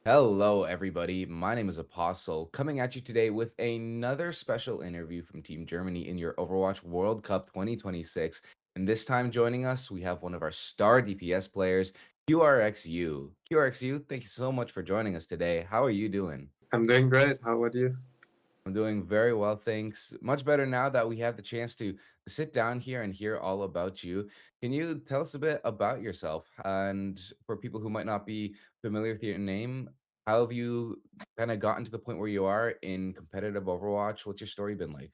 Hello, everybody. My name is Apostle, coming at you today with another special interview from Team Germany in your Overwatch World Cup 2026. And this time joining us, we have one of our star DPS players, QRXU. QRXU, thank you so much for joining us today. How are you doing? I'm doing great. How about you? I'm doing very well, thanks. Much better now that we have the chance to sit down here and hear all about you. Can you tell us a bit about yourself? And for people who might not be familiar with your name, how have you kind of gotten to the point where you are in competitive Overwatch? What's your story been like?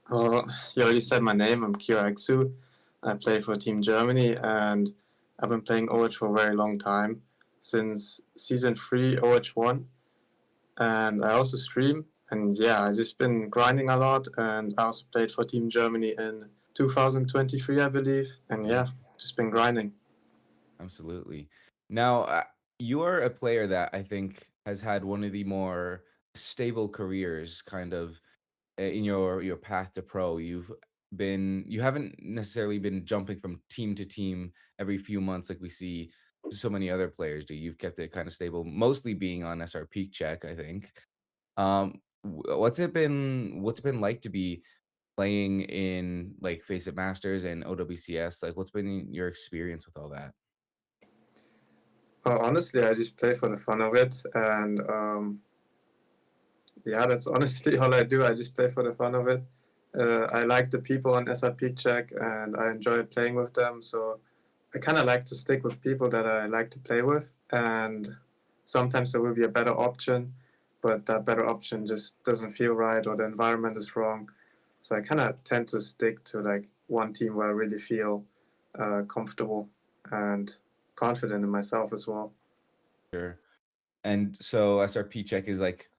Well, you already said my name. I'm QRXU. I play for Team Germany, and I've been playing Overwatch for a very long time, since season 3, Overwatch 1. And I also stream. And yeah, I just been grinding a lot. And I also played for Team Germany in 2023, I believe. And Mhm. yeah, just been grinding. Absolutely. Now, you are a player that I think has had one of the more stable careers, kind of in your path to pro. You haven't necessarily been jumping from team to team every few months like we see so many other players do. You've kept it kind of stable, mostly being on SRPeakCheck, I think. What's it been like to be playing in like FaceIt Masters and OWCS? Like, what's been your experience with all that? Honestly, I just play for the fun of it. And yeah, that's honestly all I do. I just play for the fun of it. I like the people on SRPeakCheck and I enjoy playing with them. So I kind of like to stick with people that I like to play with. And sometimes there will be a better option, but that better option just doesn't feel right or the environment is wrong. So I kind of tend to stick to like one team where I really feel comfortable and confident in myself as well. Sure. And so SRPeakCheck is like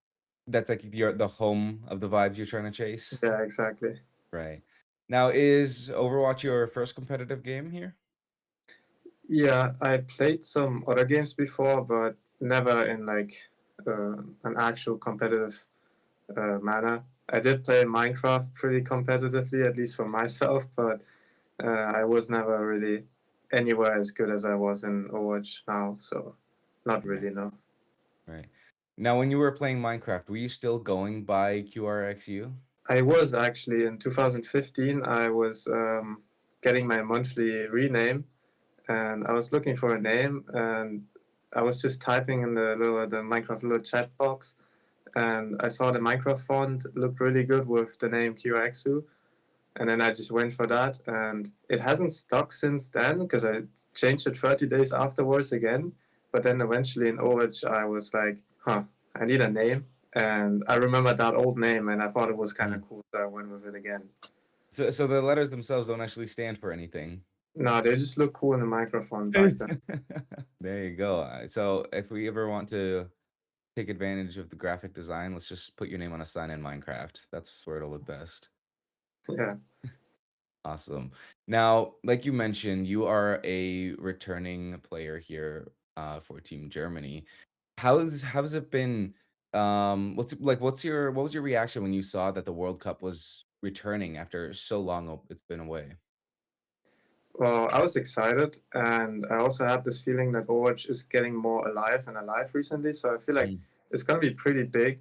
that's like the home of the vibes you're trying to chase, Yeah, exactly. right? Now, is Overwatch your first competitive game here? Yeah, I played some other games before, but never in like an actual competitive manner. I did play Minecraft pretty competitively, at least for myself, but I was never really anywhere as good as I was in Overwatch now, so not Right, really, no. right. Now, when you were playing Minecraft, were you still going by QRXU? I was actually in 2015, I was getting my monthly rename and I was looking for a name and I was just typing in the Minecraft little chat box and I saw the Minecraft font looked really good with the name QRXU, and then I just went for that, and it hasn't stuck since then because I changed it 30 days afterwards again. But then eventually in Overwatch, I was like, huh, I need a name, and I remember that old name, and I thought it was kind of Mhm. cool, so I went with it again. So the letters themselves don't actually stand for anything. No, they just look cool in the microphone back then. There you go. So if we ever want to take advantage of the graphic design, let's just put your name on a sign in Minecraft. That's where it'll look best. Yeah. Awesome. Now, like you mentioned, you are a returning player here for Team Germany. How's it been? What was your reaction when you saw that the World Cup was returning after so long it's been away? Well, I was excited, and I also had this feeling that Overwatch is getting more alive and alive recently. So I feel like Mm. it's gonna be pretty big,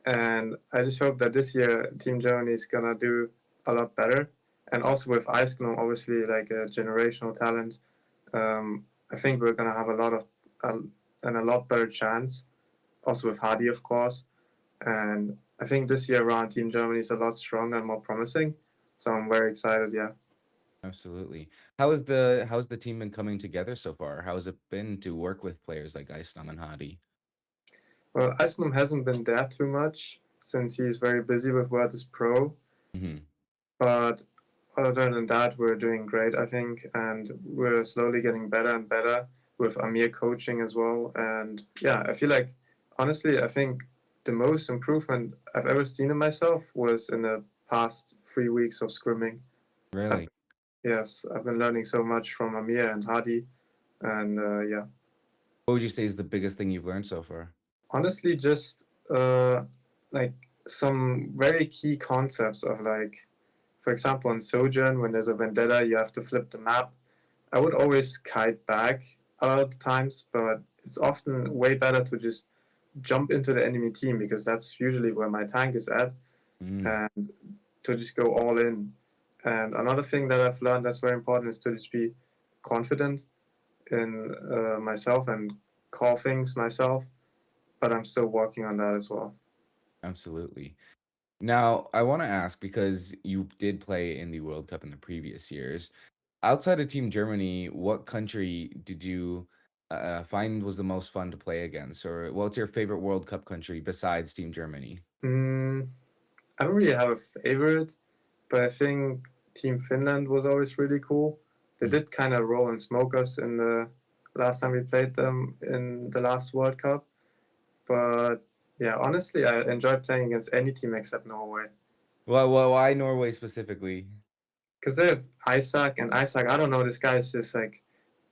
and I just hope that this year Team Germany is gonna do a lot better. And also with Ice Gnome, obviously like a generational talent, I think we're gonna have uh, a lot better chance. Also with Hardy, of course, and I think this year around Team Germany is a lot stronger and more promising. So I'm very excited. Yeah. Absolutely. How's the team been coming together so far? How has it been to work with players like Icenam and Hadi? Well, Ice Gnome hasn't been there too much since he's very busy with Virtus Pro, Hmm. but other than that, we're doing great, I think, and we're slowly getting better and better with Amir coaching as well. And yeah, I feel like, honestly, I think the most improvement I've ever seen in myself was in the past 3 weeks of scrimming. I've, Really? yes, I've been learning so much from Amir and Hadi, and yeah, What would you say is the biggest thing you've learned so far? honestly, just uh, like some very key concepts of like, for example, in Sojourn, when there's a vendetta, you have to flip the map. I would always kite back a lot of times, but it's often way better to just jump into the enemy team because that's usually where my tank is at, Mm, and to just go all in. And another thing that I've learned that's very important is to just be confident in myself and call things myself. But I'm still working on that as well. absolutely. Now, I want to ask because you did play in the World Cup in the previous years. Outside of Team Germany, what country did you find was the most fun to play against? Or what's your favorite World Cup country besides Team Germany? Mm, I don't really have a favorite, but I think Team Finland was always really cool. They Mm. did kind of roll and smoke us in the last time we played them in the last World Cup. But yeah, honestly, I enjoyed playing against any team except Norway. Well, why Norway specifically? Because they have Isaac, and Isaac, I don't know, this guy is just like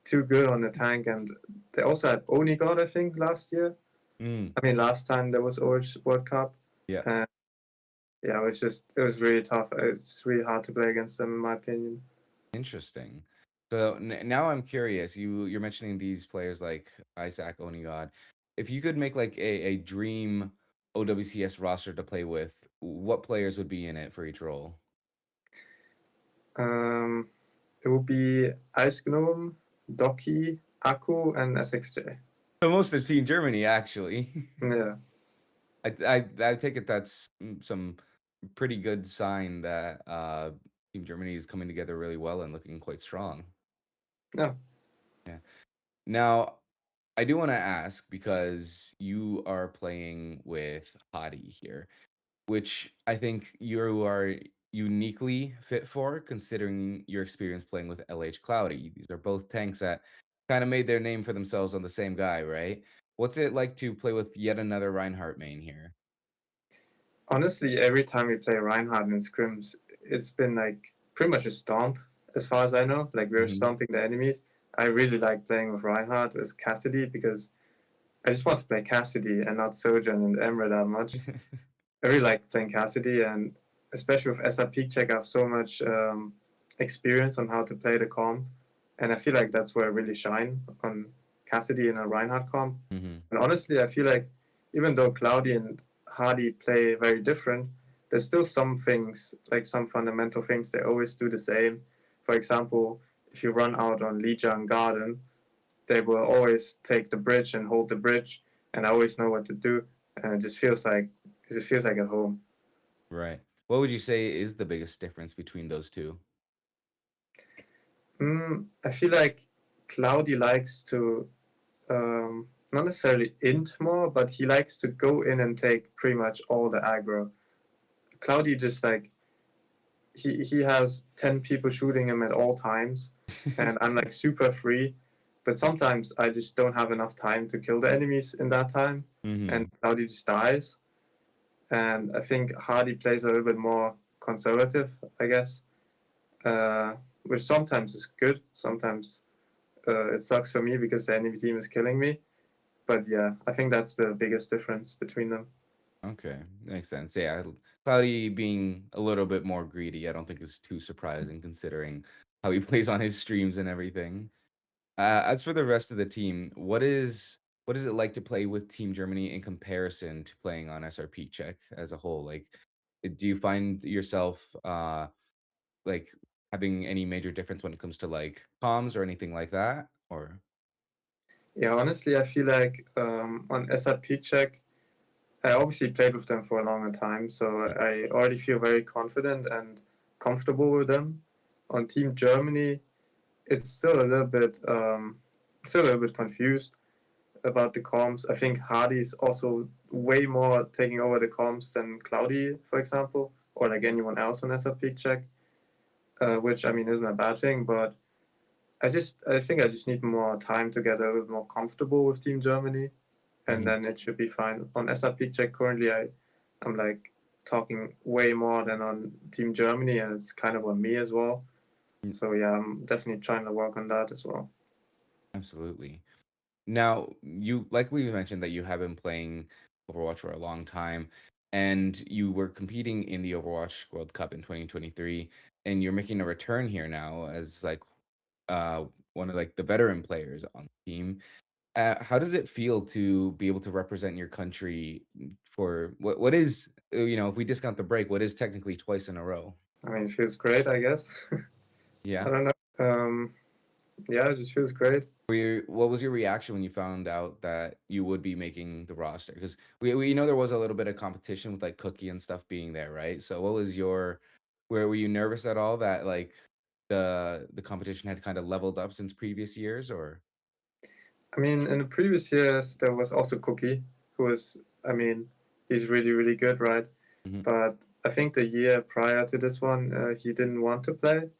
too good on the tank. And they also had Onigod, I think, last year. Mm, I mean, last time there was Overwatch World Cup. yeah, And yeah, it was really tough. It's really hard to play against them, in my opinion. interesting. So now I'm curious. You're mentioning these players like Isaac Onigod. If you could make like a dream OWCS roster to play with, what players would be in it for each role? Um, it would be Ice Gnome, Doki, Aku, and SXJ. So most of Team Germany, actually. Yeah, I take it that's some pretty good sign that Team Germany is coming together really well and looking quite strong. yeah. Yeah. Now, I do want to ask because you are playing with Hadi here, which I think you are uniquely fit for considering your experience playing with LH Cloudy. These are both tanks that kind of made their name for themselves on the same guy, right? What's it like to play with yet another Reinhardt main here? Honestly, every time we play Reinhardt in scrims, it's been like pretty much a stomp, as far as I know. Like we're Hmm. stomping the enemies. I really like playing with Reinhardt with Cassidy because I just want to play Cassidy and not Sojourn and Emre that much. I really like playing Cassidy, and especially with SRPeakCheck, I have so much experience on how to play the comp, and I feel like that's where I really shine on Cassidy in a Reinhardt comp. Hmm. And honestly, I feel like even though Cloudy and Hardy play very different, there's still some things, like some fundamental things, they always do the same. For example, if you run out on Lijiang Garden, they will always take the bridge and hold the bridge, and I always know what to do, and it just feels like at home. Right. What would you say is the biggest difference between those two? I feel like Cloudy likes to not necessarily int more, but he likes to go in and take pretty much all the aggro. Cloudy just like he has 10 people shooting him at all times, and I'm like super free. But sometimes I just don't have enough time to kill the enemies in that time, and Hmm. Cloudy just dies. And I think Hardy plays a little bit more conservative, I guess, which sometimes is good. Sometimes it sucks for me because the enemy team is killing me. But yeah, I think that's the biggest difference between them. Okay, makes sense. Yeah, Cloudy being a little bit more greedy, I don't think is too surprising considering how he plays on his streams and everything. As for the rest of the team, what is it like to play with Team Germany in comparison to playing on SRP Check as a whole? Like, do you find yourself like having any major difference when it comes to like comms or anything like that? Or Yeah, honestly, I feel like on SRP check, I obviously played with them for a longer time, so I already feel very confident and comfortable with them. On Team Germany, it's still a little bit confused about the comms. I think Hardy's also way more taking over the comms than Cloudy, for example, or like anyone else on SRP check, which I mean isn't a bad thing, but I think I just need more time to get a little more comfortable with Team Germany, and Mhm. then it should be fine. On SRPeakCheck currently, I'm like talking way more than on Team Germany, and it's kind of on me as well. So yeah, I'm definitely trying to work on that as well. Absolutely. Now, you like we mentioned that you have been playing Overwatch for a long time, and you were competing in the Overwatch World Cup in 2023, and you're making a return here now as like uh one of like the veteran players on the team. How does it feel to be able to represent your country for what is, if we discount the break, what is technically twice in a row? I mean, it feels great, I guess. I Yeah. don't know. Yeah, it just feels great. What was your reaction when you found out that you would be making the roster? Because we know there was a little bit of competition with like Cookie and stuff being there, right? So what was your where were you nervous at all that like the competition had kind of leveled up since previous years or I mean, in the previous years, there was also Cookie, who was, I mean, he's really, really good, right? Mhm. But I think the year prior to this one, he didn't want to play.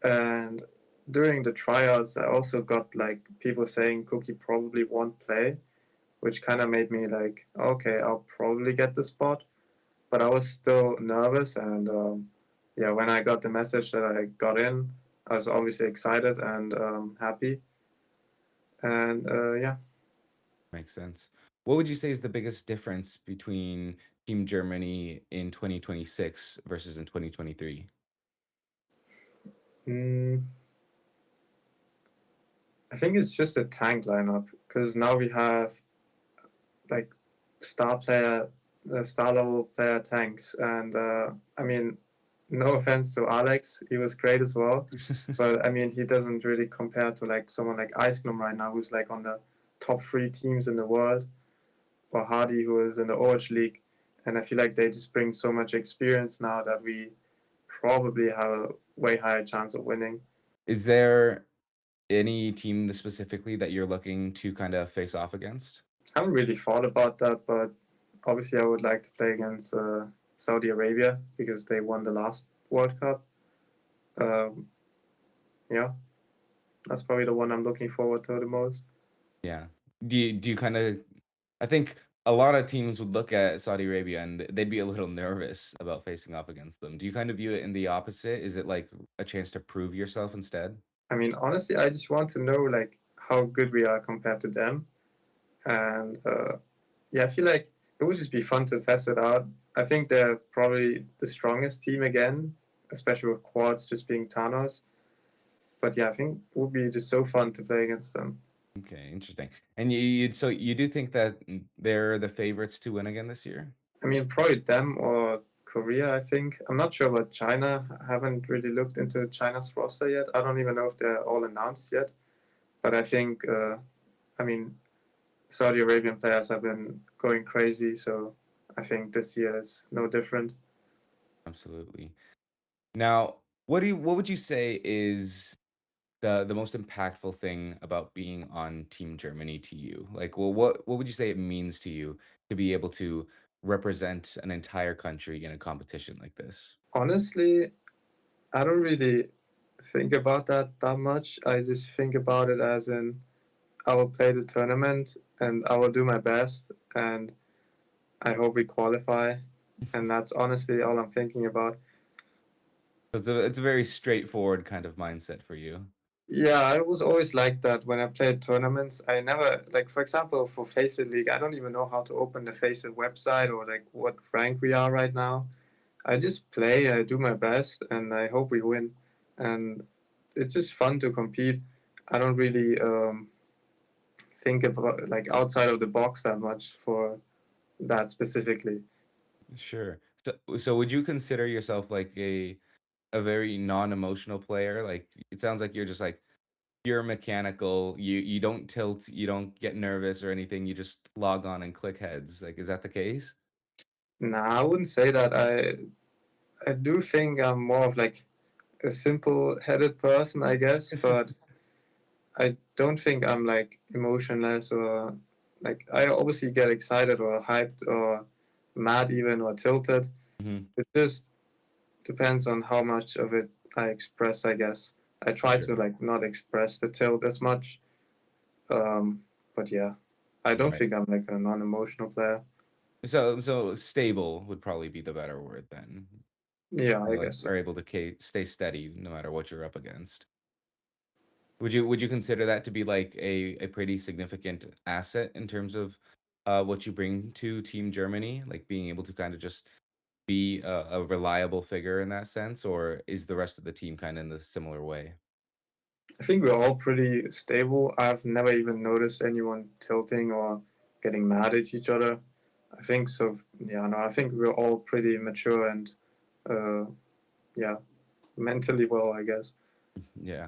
And during the tryouts, I also got like people saying Cookie probably won't play, which kind of made me like, okay, I'll probably get the spot. But I was still nervous. And yeah, when I got the message that I got in, I was obviously excited and happy. And yeah, makes sense? What would you say is the biggest difference between Team Germany in 2026 versus in 2023? mm, I think it's just a tank lineup because now we have like star player, star level player tanks, and I mean, no offense to Alex, he was great as well, but I mean, he doesn't really compare to like someone like Icegnum right now, who's like on the top three teams in the world, or Hardy, who is in the Overwatch League, and I feel like they just bring so much experience now that we probably have a way higher chance of winning. Is there any team specifically that you're looking to kind of face off against? I haven't really thought about that, but obviously I would like to play against Saudi Arabia because they won the last World Cup. Um, yeah, that's probably the one I'm looking forward to the most. Yeah. Do you kind of I think a lot of teams would look at Saudi Arabia and they'd be a little nervous about facing off against them. Do you kind of view it in the opposite? Is it like a chance to prove yourself instead? I mean, honestly, I just want to know like how good we are compared to them, and yeah, I feel like it would just be fun to test it out. I think they're probably the strongest team again, especially with quads just being Thanos. But yeah, I think it would be just so fun to play against them. Okay, interesting. And so you do think that they're the favorites to win again this year? I mean, probably them or Korea, I think. I'm not sure about China. I haven't really looked into China's roster yet. I don't even know if they're all announced yet. But I think, I mean, Saudi Arabian players have been going crazy. So I think this year is no different. Absolutely. Now, what would you say is the most impactful thing about being on Team Germany to you? Like, well, what would you say it means to you to be able to represent an entire country in a competition like this? Honestly, I don't really think about that much. I just think about it as in I will play the tournament and I will do my best and I hope we qualify. And that's honestly all I'm thinking about. It's a very straightforward kind of mindset for you. Yeah, I was always like that when I played tournaments. I never, like, for example, for FaceIt League, I don't even know how to open the FaceIt website or like what rank we are right now. I just play, I do my best, and I hope we win. And it's just fun to compete. I don't really think about like outside of the box that much for that specifically. Sure. So would you consider yourself like a very non-emotional player? Like it sounds like you're just like pure mechanical. You don't tilt, you don't get nervous or anything. You just log on and click heads. Like is that the case? Nah, I wouldn't say that. I do think I'm more of like a simple-headed person, I guess, but I don't think I'm like emotionless or like I obviously get excited or hyped or mad even or tilted. Mhm. It just depends on how much of it I express, I guess. I try to Sure. like not express the tilt as much. Um, but yeah, I don't Right. think I'm like a non-emotional player. So stable would probably be the better word then. Yeah, I Like guess so. are able to stay steady no matter what you're up against. Would you consider that to be like a pretty significant asset in terms of what you bring to Team Germany, like being able to kind of just be a reliable figure in that sense, or is the rest of the team kind of in the similar way? I think we're all pretty stable. I've never even noticed anyone tilting or getting mad at each other. I think so. Yeah, no, I think we're all pretty mature and, uh, yeah, mentally well, I guess. Yeah.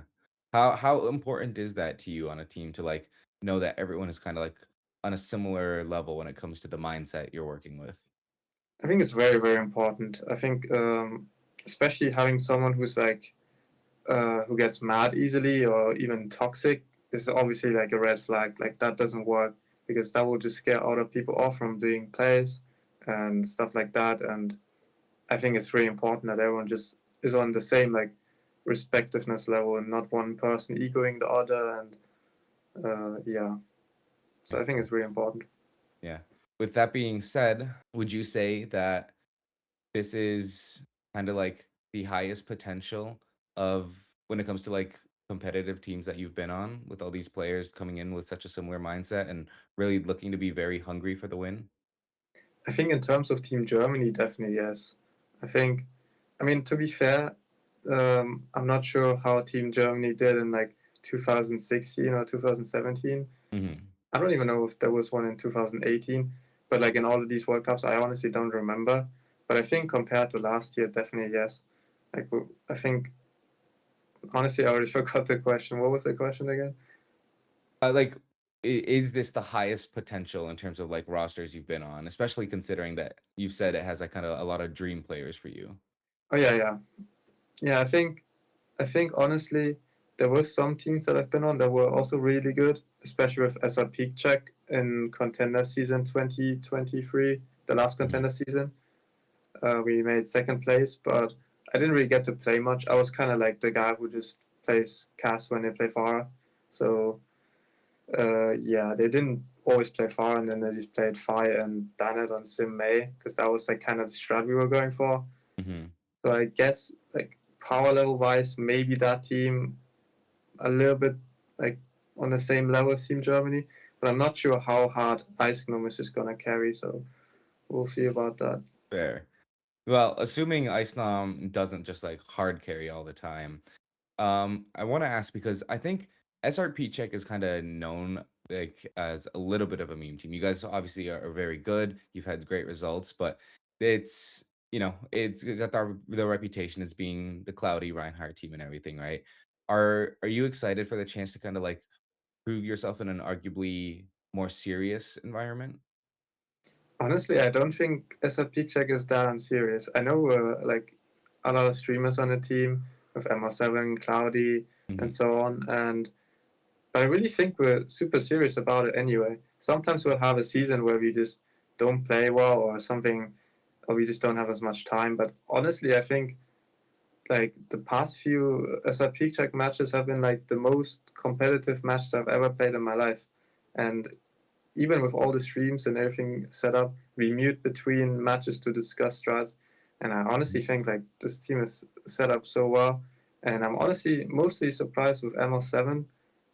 How important is that to you on a team to like know that everyone is kind of like on a similar level when it comes to the mindset you're working with? I think it's very, very important. I think, especially having someone who's like, who gets mad easily or even toxic is obviously like a red flag. Like that doesn't work because that will just scare other people off from doing plays and stuff like that. And I think it's really important that everyone just is on the same like respectiveness level and not one person egoing the other. And yeah, so I Makes think sense. it's really important. Yeah. With that being said, would you say that this is kind of like the highest potential of when it comes to like competitive teams that you've been on with all these players coming in with such a similar mindset and really looking to be very hungry for the win? I think in terms of Team Germany, definitely yes. I think, I mean, to be fair, I'm not sure how Team Germany did in like 2016 or 2017. Hmm. I don't even know if there was one in 2018, but like in all of these World Cups, I honestly don't remember. But I think compared to last year, definitely yes. Like I think honestly, I already forgot the question. What was the question again? Like, is this the highest potential in terms of like rosters you've been on, especially considering that you've said it has like kind of a lot of dream players for you? Oh yeah, yeah, yeah. I think honestly, there were some teams that I've been on that were also really good, especially with SRPeakCheck in contender season 2023, the last Hmm. contender season. We made second place, but I didn't really get to play much. I was kind of like the guy who just plays cast when they play Pharah. So yeah, they didn't always play Pharah, and then they just played Fire and Danet on Sim May because that was like kind of the strat we were going for. Hmm. So I guess like power level wise, maybe that team a little bit like on the same level as Team Germany, but I'm not sure how hard Ice Gnome is just gonna carry. So we'll see about that. Fair. Well, assuming Islam doesn't just like hard carry all the time, I want to ask because I think SRP Check is kind of known like as a little bit of a meme team. You guys obviously are very good. You've had great results, but it's it's got the reputation as being the cloudy Reinhardt team and everything, right? Are you excited for the chance to kind of like prove yourself in an arguably more serious environment? Honestly, I don't think SRP Check is that unserious. I know like a lot of streamers on the team with MR7, Cloudy, and Hmm. so on, and but I really think we're super serious about it anyway. Sometimes we'll have a season where we just don't play well or something, or we just don't have as much time. But honestly, I think like the past few SRP Check matches have been like the most competitive matches I've ever played in my life, and even with all the streams and everything set up, we mute between matches to discuss strats. And I honestly think like this team is set up so well. And I'm honestly mostly surprised with ML7.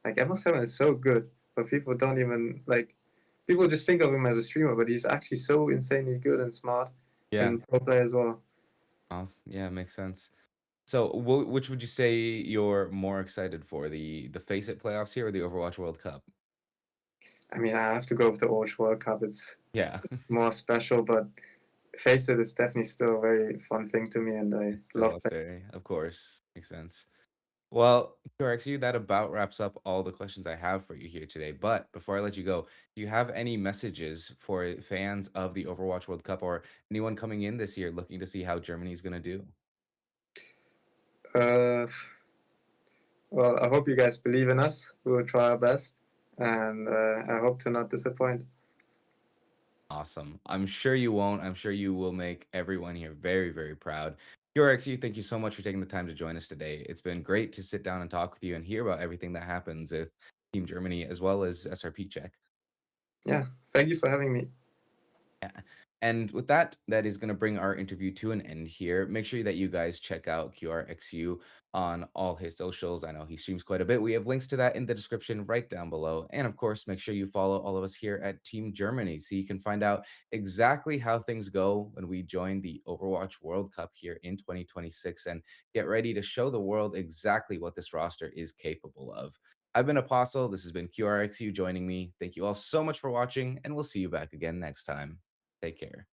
Like ML7 is so good, but people don't even like. People just think of him as a streamer, but he's actually so insanely good and smart Yeah. and pro play as well. Yeah, makes sense. So, which would you say you're more excited for, the FaceIt playoffs here or the Overwatch World Cup? I mean, I have to go with the Overwatch World Cup. It's Yeah, more special, but Face It is definitely still a very fun thing to me, and I it's still love up playing. there, of course. Makes sense. Well, QRXU, that about wraps up all the questions I have for you here today. But before I let you go, do you have any messages for fans of the Overwatch World Cup or anyone coming in this year looking to see how Germany's going to do? Uh, Well, I hope you guys believe in us. We will try our best, and I hope to not disappoint. Awesome. I'm sure you won't. I'm sure you will make everyone here very, very proud. QRXU, thank you so much for taking the time to join us today. It's been great to sit down and talk with you and hear about everything that happens with Team Germany as well as SRP Check. Yeah, thank you for having me. Yeah. And with that, that is going to bring our interview to an end here. Make sure that you guys check out QRXU on all his socials. I know he streams quite a bit. We have links to that in the description right down below. And of course, make sure you follow all of us here at Team Germany so you can find out exactly how things go when we join the Overwatch World Cup here in 2026 and get ready to show the world exactly what this roster is capable of. I've been Apostle. This has been QRXU joining me. Thank you all so much for watching, and we'll see you back again next time. Take care.